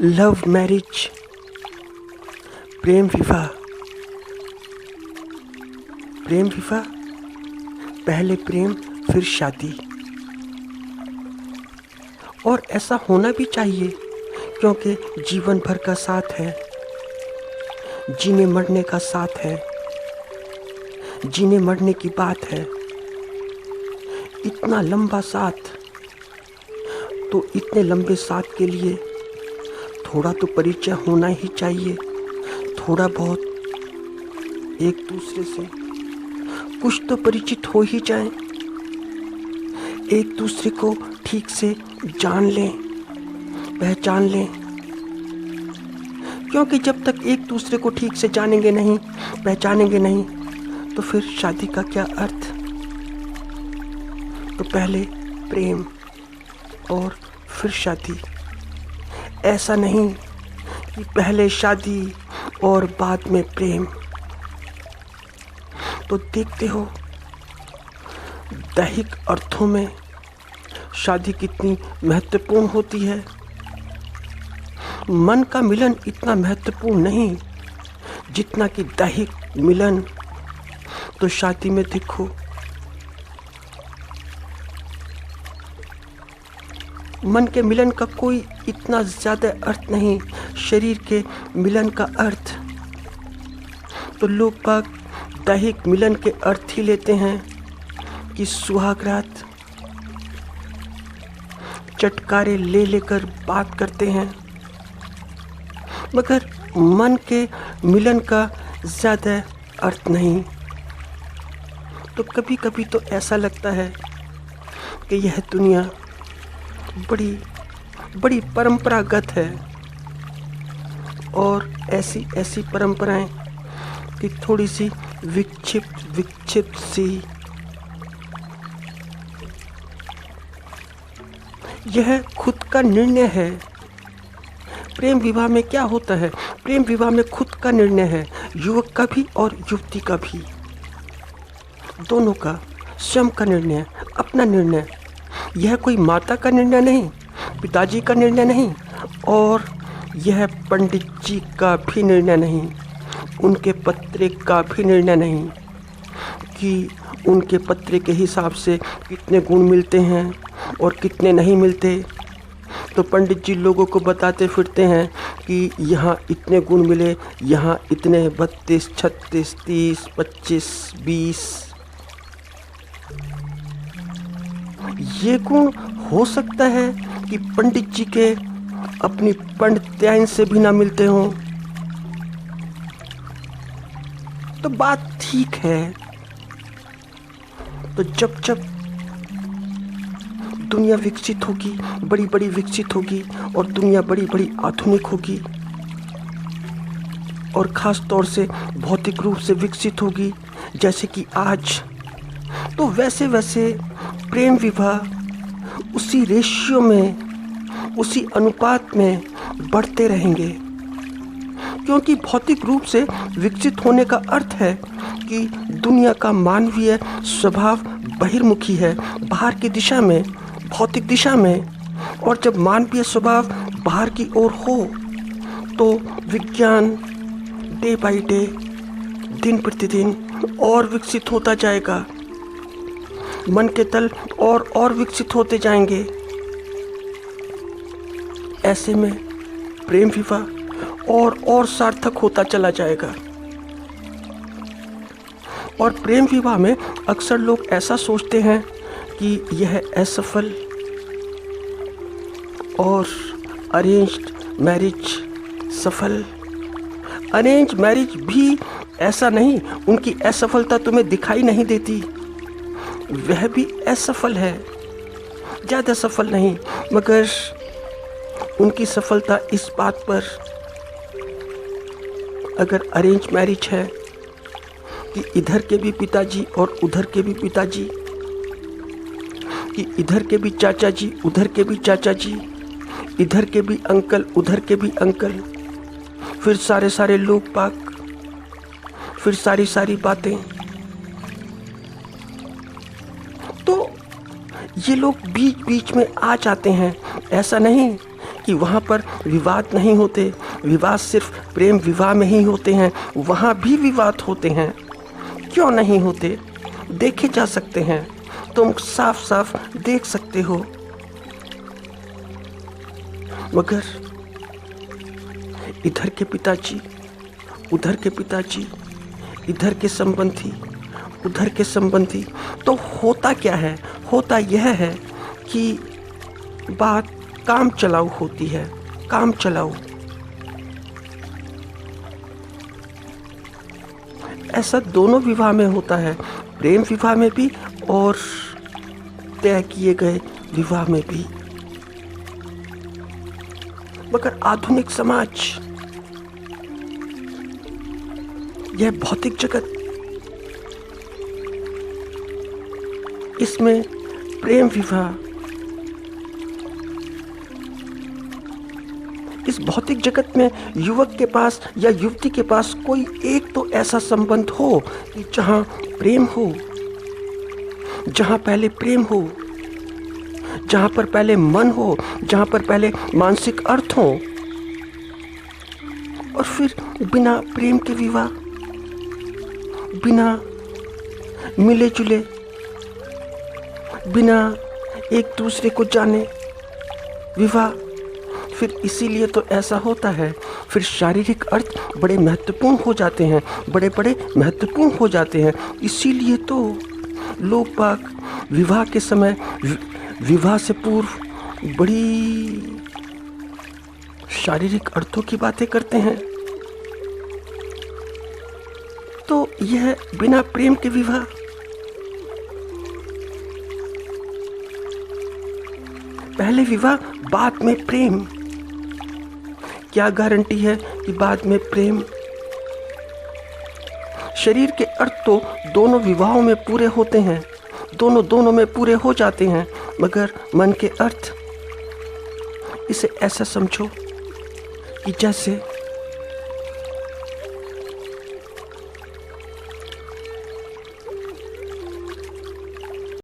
Love marriage, प्रेम विवाह। प्रेम विवाह, पहले प्रेम फिर शादी। और ऐसा होना भी चाहिए, क्योंकि जीवन भर का साथ है, जीने मरने का साथ है, जीने मरने की बात है। इतना लंबा साथ, तो इतने लंबे साथ के लिए थोड़ा तो परिचय होना ही चाहिए। थोड़ा बहुत एक दूसरे से कुछ तो परिचित हो ही जाएं, एक दूसरे को ठीक से जान लें, पहचान लें। क्योंकि जब तक एक दूसरे को ठीक से जानेंगे नहीं, पहचानेंगे नहीं, तो फिर शादी का क्या अर्थ। तो पहले प्रेम और फिर शादी। ऐसा नहीं कि पहले शादी और बाद में प्रेम। तो देखते हो दैहिक अर्थों में शादी कितनी महत्वपूर्ण होती है। मन का मिलन इतना महत्वपूर्ण नहीं जितना कि दैहिक मिलन। तो शादी में देखो, मन के मिलन का कोई इतना ज़्यादा अर्थ नहीं, शरीर के मिलन का अर्थ। तो लोग बाग दैहिक मिलन के अर्थ ही लेते हैं कि सुहाग रात, चटकारे ले लेकर बात करते हैं, मगर मन के मिलन का ज़्यादा अर्थ नहीं। तो कभी कभी तो ऐसा लगता है कि यह दुनिया बड़ी बड़ी परंपरागत है, और ऐसी ऐसी परंपराएं कि थोड़ी सी विक्षिप्त सी। यह खुद का निर्णय है। प्रेम विवाह में क्या होता है? प्रेम विवाह में खुद का निर्णय है, युवक का भी और युवती का भी, दोनों का स्वयं का निर्णय, अपना निर्णय। यह कोई माता का निर्णय नहीं, पिताजी का निर्णय नहीं, और यह पंडित जी का भी निर्णय नहीं, उनके पत्रे का भी निर्णय नहीं कि उनके पत्रे के हिसाब से कितने गुण मिलते हैं और कितने नहीं मिलते। तो पंडित जी लोगों को बताते फिरते हैं कि यहाँ इतने गुण मिले, यहाँ इतने 32, 36, 30, 25, 20। ये गुण हो सकता है कि पंडित जी के अपनी पंडित्याइन से भी ना मिलते हों। तो बात ठीक है। तो जब जब दुनिया विकसित होगी, बड़ी बड़ी विकसित होगी, और दुनिया बड़ी बड़ी आधुनिक होगी, और ख़ास तौर से भौतिक रूप से विकसित होगी जैसे कि आज, तो वैसे वैसे प्रेम विवाह उसी रेशियो में, उसी अनुपात में बढ़ते रहेंगे। क्योंकि भौतिक रूप से विकसित होने का अर्थ है कि दुनिया का मानवीय स्वभाव बहिर्मुखी है, बाहर की दिशा में, भौतिक दिशा में। और जब मानवीय स्वभाव बाहर की ओर हो, तो विज्ञान डे बाय डे, दिन प्रतिदिन और विकसित होता जाएगा। मन के तल और विकसित होते जाएंगे। ऐसे में प्रेम विवाह और सार्थक होता चला जाएगा। और प्रेम विवाह में अक्सर लोग ऐसा सोचते हैं कि यह असफल, और अरेंज्ड मैरिज सफल। अरेंज मैरिज भी ऐसा नहीं, उनकी असफलता तुम्हें दिखाई नहीं देती, वह भी असफल है, ज़्यादा सफल नहीं, मगर उनकी सफलता इस बात पर, अगर अरेंज मैरिज है, कि इधर के भी पिताजी और उधर के भी पिताजी, कि इधर के भी चाचा जी, उधर के भी चाचा जी, इधर के भी अंकल, उधर के भी अंकल, फिर सारे लोग बाग, फिर सारी बातें। तो ये लोग बीच बीच में आ जाते हैं। ऐसा नहीं कि वहाँ पर विवाद नहीं होते, विवाद सिर्फ प्रेम विवाह में ही होते हैं। वहाँ भी विवाद होते हैं, क्यों नहीं होते? देखे जा सकते हैं, तुम साफ साफ देख सकते हो। मगर इधर के पिताजी, उधर के पिताजी, इधर के संबंधी, उधर के संबंधी, तो होता क्या है? होता यह है कि बात काम चलाऊ होती है, काम चलाऊ। ऐसा दोनों विवाह में होता है, प्रेम विवाह में भी और तय किए गए विवाह में भी। मगर आधुनिक समाज, यह भौतिक जगत, इसमें प्रेम विवाह, इस भौतिक जगत में युवक के पास या युवती के पास कोई एक तो ऐसा संबंध हो कि जहां प्रेम हो, जहां पहले प्रेम हो, जहां पर पहले मन हो, जहां पर पहले मानसिक अर्थ हो, और फिर बिना प्रेम के विवाह, बिना मिले जुले, बिना एक दूसरे को जाने विवाह। फिर इसीलिए तो ऐसा होता है, फिर शारीरिक अर्थ बड़े महत्वपूर्ण हो जाते हैं, बड़े बड़े महत्वपूर्ण हो जाते हैं। इसीलिए तो लोग बाग विवाह के समय, विवाह से पूर्व बड़ी शारीरिक अर्थों की बातें करते हैं। तो यह बिना प्रेम के विवाह, पहले विवाह बाद में प्रेम। क्या गारंटी है कि बाद में प्रेम? शरीर के अर्थ तो दोनों विवाहों में पूरे होते हैं, दोनों में पूरे हो जाते हैं, मगर मन के अर्थ, इसे ऐसा समझो कि जैसे